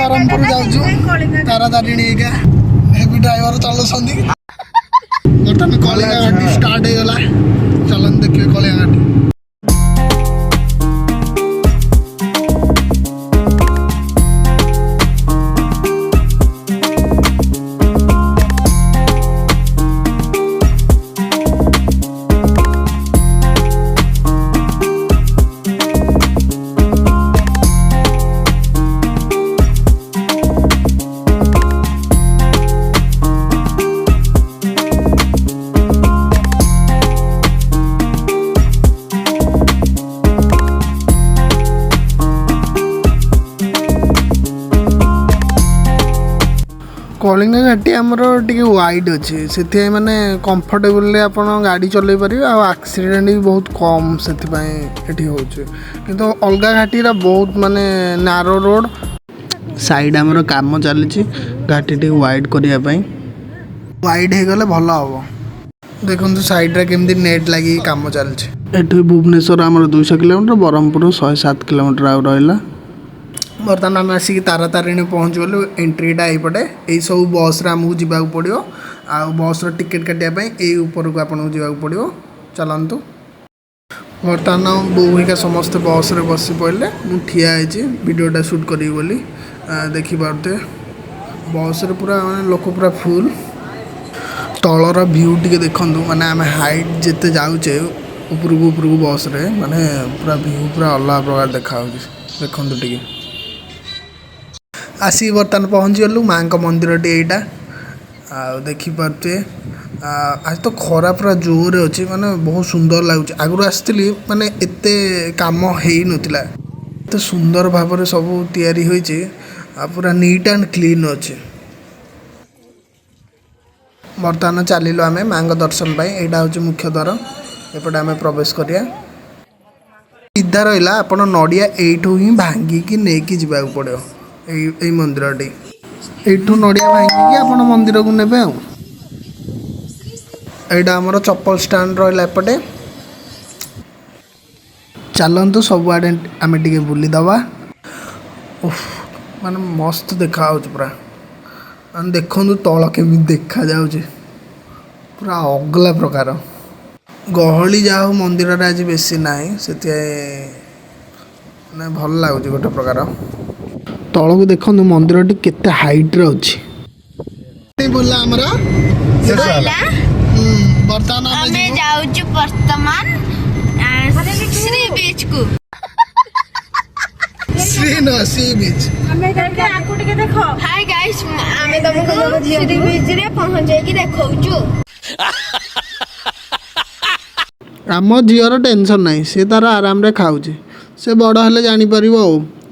बरहमपुर जाऊँ तारा Tarini heavy driver चलाउछन्ती बर्तमान कलिंगा घाटी स्टार्ट हो गला चलन देखिए कलिंगा घाटी कलिंगा घाटी आमर टी वाइड अच्छे से माने कंफर्टेबल आप गाड़ी चल पारे आक्सीडेंट भी बहुत कम से किंतु अलग घाटी बहुत माने नारो रोड साइड आमर काम चली घाटी टी वाइड करने वाइड हो गले भल हम देखो साइड रे केमती नेट लगी काम चलती भुवनेश्वर आमर 200 किलोमीटर बरहमपुर 107 किलोमीटर आ रहा बर्तमान आम आसिक तारा तारिणी पहुँच गलु एंट्रीटा यपटे यही सब बस आमको जावाक पड़ो आ बस टिकेट काटापी यही उपरको आपको जावाक पड़ो चलतु बर्तमान बोहिका समस्ते बस रे बस पड़े मुझे ठिया वीडियोटा शूट करी बोली देखिपे बस रे पूरा माने लोक पूरा फुल तलर व्यू टी देखु माने आम हाइट जिते जाऊे उपरको बस रे माने पूरा व्यू पूरा अलग प्रकार देखा देखु टे आसी बर्तमान पहुँच गलु माँ मंदिर टी यहाँ देखिपे आज तो खरा पूरा जोर अच्छी माने बहुत सुंदर लगुच आगु आसती माने एते काम हो नाला एत सुंदर भाव में सब तैयारी होइछि पूरा नीट एंड क्लीन अच्छे बर्तमान चलिलु आम माँ दर्शन पाई यहाँ हूँ मुख्य द्वार एपटे आम प्रवेश करिया सीधा रहा आप नड़िया यू ही भांगिकी नहीं जावाक पड़ो यही मंदिर टी नड़िया भांगिकी आप मंदिर को ने यहाँ आमर चप्पल स्टैंड रहा एपटे चलतु सब आड़े आम टे बुलीदवा माने मस्त देखा पूरा माने देखु तल केमी देखा जाऊे पूरा अगला प्रकार गहली जा मंदिर आज बेसी ना से भल लगुच गोटे प्रकार तल को देखो मंदिर टी केते हाइट रे अछि बोला हमरा बर्तमान हमें जाउछु वर्तमान श्री बीच को सी बीच हमें करके आकु टिके देखो हाय गाइस हमें तुमको श्री बीच रे पहुंचे की देखौछु आम झीर टेंशन नहीं से तार आराम रे खाऊचे से बड़ हेले जानी परिबो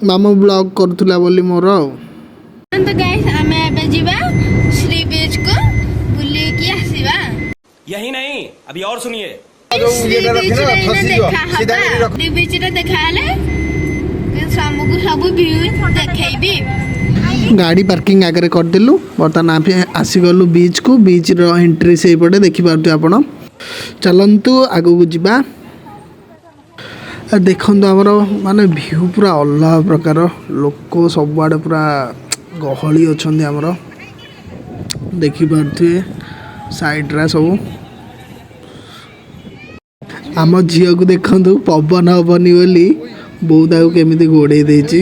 मामू ब्लॉग करथुला बोली मोर तो गाइस हमें एबे जीवा श्री बीच को बुली की आसीबा यही नहीं अभी और सुनिए श्री बीच रे देखाले सामको सब व्यू देखेबी गाड़ी पार्किंग आगे कर देलु बर्तमान आसी गलु बीच को बीच रो एंट्री से पड़े देखि पारतु आपण चलंतु आगु को जीवा देखु आमर माने व्यू पूरा अलग प्रकार लोक सब आड़े पूरा गहली अच्छा आमर देखिपे साइड रा सब आम झील को देखु पवन हेनी बोली बहुत आगे केमी गोड़े देछि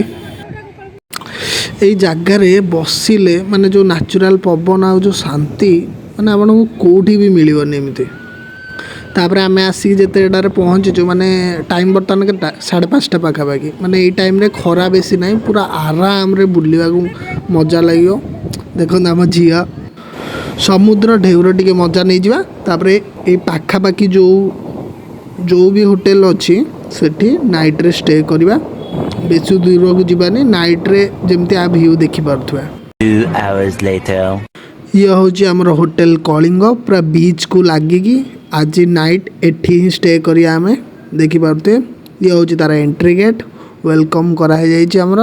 यही जगार बसिले माने जो नेचुरल पवन आ जो शांति माने आपको कौटी भी मिलनी एमती तापर आम आसिक जितेटार पहुँचीचु माने टाइम बर्तमान के 5:30 पाखापाखि माने ये टाइम रे खरा बेसी ना पूरा आराम रे बुलवा मजा लगे देखो आम झील समुद्र ढेउर टी मजा नहीं जावा तापर ये पाखापाखि जो भी होटेल अच्छी सेठी नाइट रे स्टे करवा बेसी दूर को जीवानी नाइट रे जमती आ व्यू देखि पारथुआ 2 hours later ये हूँ आमर होटेल कलिंग पूरा बीच को लगिकी आज नाइट एठी ही स्टे करिया आमे देखि पारते ये हूँ तार एंट्री गेट वेलकम कराई आमर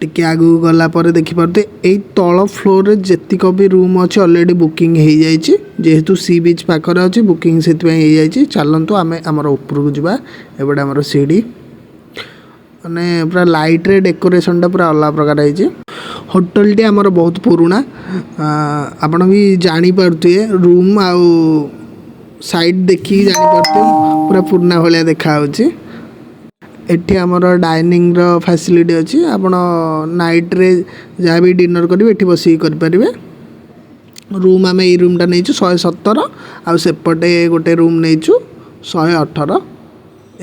टिके आगू गला पर देखि पारते एई तल फ्लोर रे जेतिक भी रूम अच्छे ऑलरेडी बुकिंग हो जाइए जेहेतु सी बीच पाखरे अच्छी बुकिंग से हो जाइए चलतु आम आमर ऊपर को जावा एबडे आमर सीढ़ी माने पूरा लाइट रे डेकोरेशनटा पूरा अलग प्रकार है। होटलटी आमर बहुत पुराना आपण भी जानीपे रूम आउ साइड देखिए जानीपे पूरा पुराना भाया देखा एठी आमर डाइनिंग रो फैसिलिटी अच्छी आपण नाइट रे जहाँ भी डिनर करेंगे एठी बस करेंगे। रूम आम ये रूमटा नहीं 117 आउ सेपटे गोटे रूम नहीं 118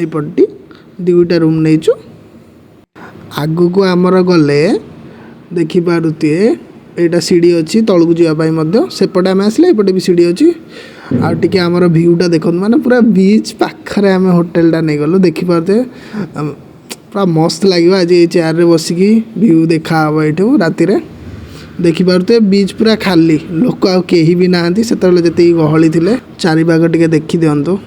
यपटी दुईटा रूम नहीं आगु को आमर गले देखिपे यहाँ सीढ़ी अच्छी तलू जावाई सेपटे आम आसले एपटे भी सीढ़ी अच्छी आगे आमर भ्यूटा देखो माने पूरा बीच पाखरे आम होटेलटा नहीं गलु देखिपे पूरा मस्त लगे आज ये चेयर रे बसिकी भ्यू देखा हे ये राति देखिपे बीच पूरा खाली लोक आ कहीं भी नहांती से जी गहली थे चारिपाग टे देखी दिंतु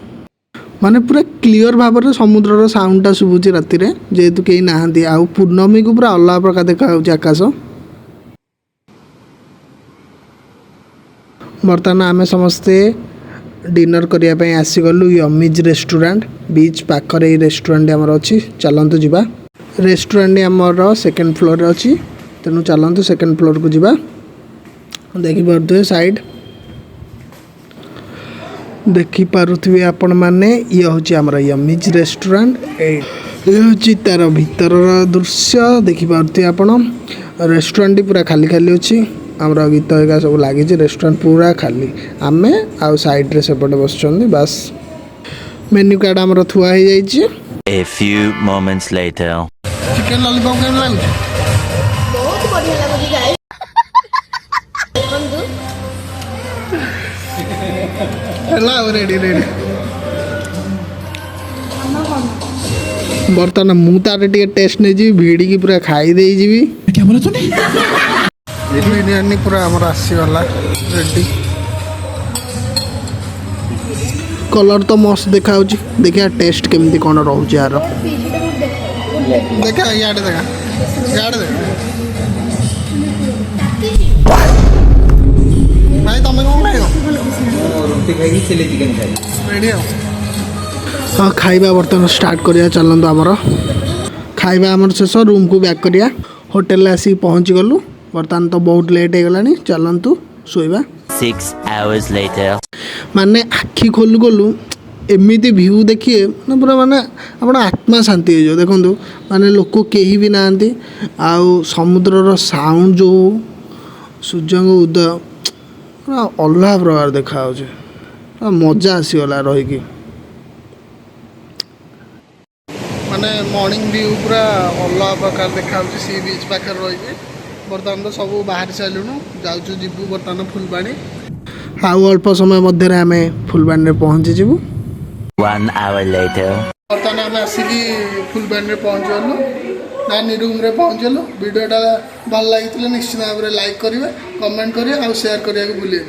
माने पूरा क्लियर भाव में समुद्र साउंडटा शुभुची राति जेहेतु कहीं नहांती आउ पूर्णमी को पूरा अलग प्रकार देखा आकाश। बर्तमान आम समस्ते डिनर करने आसीगलु यमीज रेस्टोरेंट बीच पाखरे रेस्टोरेंट आमर अच्छी चलतु जावा रेस्टोरेंट आमर सेकेंड फ्लोर अच्छी तेणु चलतु सेकेंड फ्लोर को जावा देखिपे साइड देखिपे आपण मैंने ये हूँ आमर यमीज रेस्टोरेंट ये हूँ तार भीतर दृश्य देखिपे आपण रेस्टोरेंट पूरा खाली खाली अच्छी आमर गीत हेगा सब लगी रेस्टोरेंट पूरा खाली आमे आउ साइड रे सेपटे बस बास मेन्यू कार्ड आमर थुआ हो जाइए। A few moments later. Chicken lollipop केम लागुଛି बहुत बढ़िया लागुଛି गाइस देखंतु ହେଲା रेडी रेडी बर्तमान मु तार टे टेस्ट नहीं जी भिड़ी की पूरा खाई दे जीवी कैमरा तो नहीं बिरयानी पूरा आमर आसीगला रेडी कलर तो मस्त देखा देखिए टेस्ट केमती कौन रोचे यार देखा याडे देखा याडे देखा भाई तुम कौन खाइब रोटी खाई चिली चिकन खाई रेडी हाँ खाइबा बर्तमान स्टार्ट करिया चलतु आमर खाइबा आमर शेष रूम को बैक करिया होटेल आसिक पहुँची गलु बर्तमान तो बहुत लेट हो गलानी चलतु शोइबा 6 hours later. माने आखि खोलु गलु एमती भ्यू देखिए ना पूरा माने आप आत्मा शांति हो देखु माने लोक कहीं भी नहांती आउ समुद्र साउंड जो सूर्य उदय पूरा अलग प्रकार देखा मजा आसीगला रहीकि माने मॉर्निंग व्यू पूरा अलग प्रकार देखा सी बीच पाखे रही बर्तमान तो सब बाहर सारूँ जाऊँ जीवु बर्तमान फुलबाणी आउ अल्प समय मध्य आम फुलबाणी पहुँची जीवु 1 hour later. बर्तमान आम आसिकी फुलबाणी पहुँचलु नानी रूम रे पहुँचलु वीडियोटा भल लगी निश्चित भाव में लाइक करेंगे कमेंट करेंगे और शेयर करने को भूलिए।